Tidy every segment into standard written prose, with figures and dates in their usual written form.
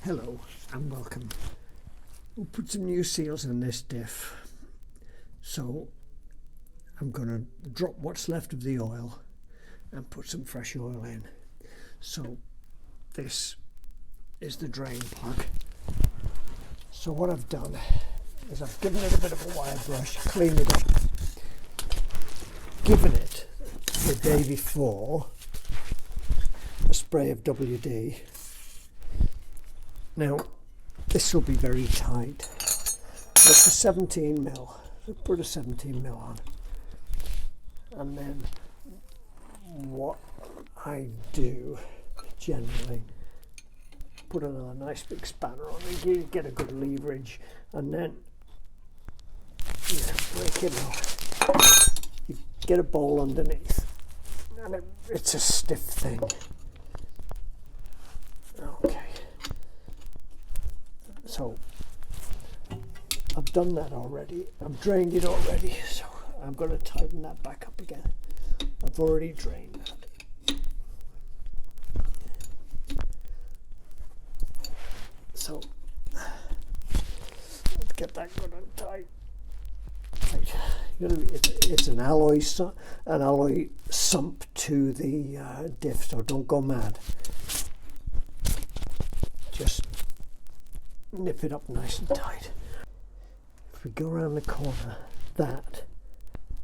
Hello and welcome. We'll put some new seals in this diff. So I'm going to drop what's left of the oil and put some fresh oil in. So this is the drain plug. So what I've done is I've given it a bit of a wire brush, cleaned it up, given it the day before a spray of WD. Now this will be very tight. That's a 17 mil. So put a 17 mil on, and then what I do generally, put another nice big spanner on and get a good leverage, and then break it off. You get a bowl underneath, and it's a stiff thing. Okay. So I've done that already. I've drained it already, so I'm going to tighten that back up again. I've already drained that. So let's get that good and tight. Right. It's an alloy sump to the diff, so don't go mad. Just nip it up nice and tight. If we go around the corner, that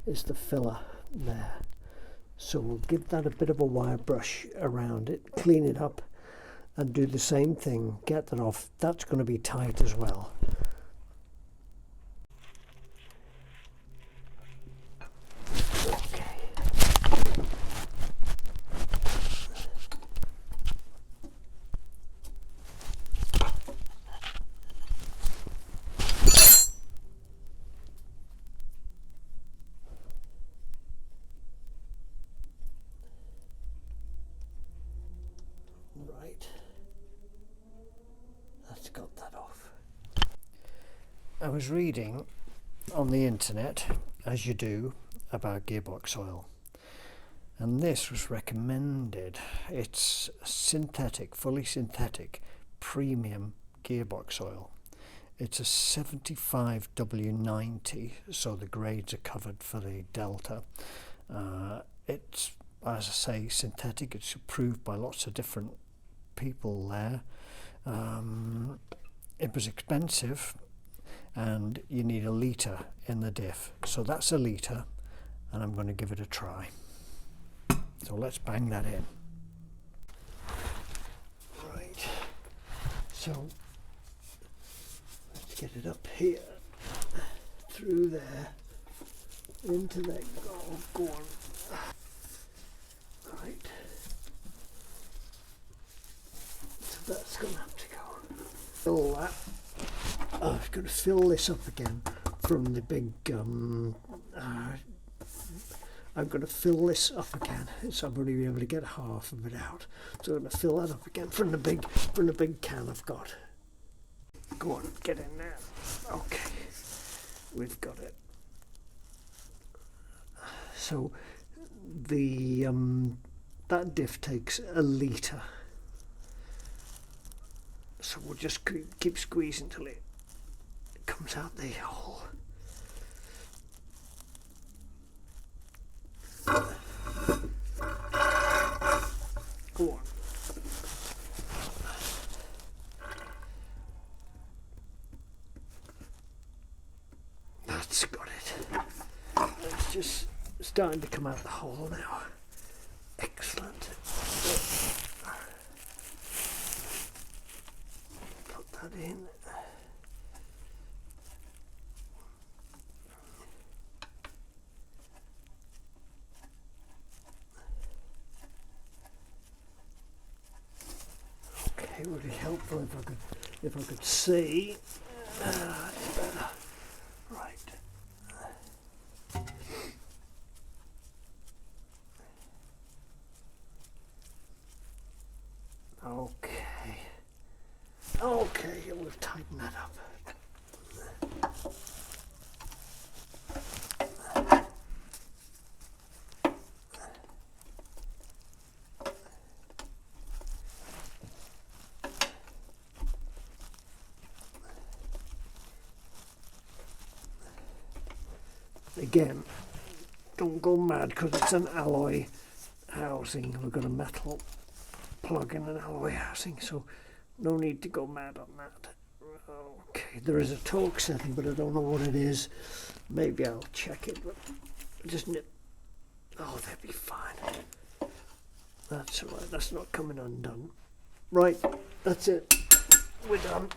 is the filler there. So we'll give that a bit of a wire brush around it, clean it up, and do the same thing. Get that off. That's going to be tight as well. Right, that's got that off. I was reading on the internet, as you do, about gearbox oil, and this was recommended. It's synthetic, fully synthetic, premium gearbox oil. It's a 75W90, so the grades are covered for the Delta. It's, as I say, synthetic. It's approved by lots of different people there. It was expensive, and you need a litre in the diff. So that's a litre, and I'm going to give it a try. So let's bang that in. Right, so let's get it up here, through there, into that. Oh, go on. Right. So that's going to have to go. Fill that. I'm going to fill this up again from the big. I'm going to fill this up again, so I'm going to be able to get half of it out. So I'm going to fill that up again from the big can I've got. Go on, get in there. Okay, we've got it. So the that diff takes a litre. So we'll just keep squeezing till it comes out the hole. Go on. That's got it. It's just starting to come out the hole now. Excellent. Put that in. Okay, would be helpful if I could see. It's better. Right. Okay, we'll tighten that up. Again, don't go mad because it's an alloy housing. We've got a metal plug in an alloy housing, so no need to go mad on that. Okay, there is a torque setting, but I don't know what it is. Maybe I'll check it, but just nip. Oh, they'll be fine. That's all right, that's not coming undone. Right, that's it. We're done.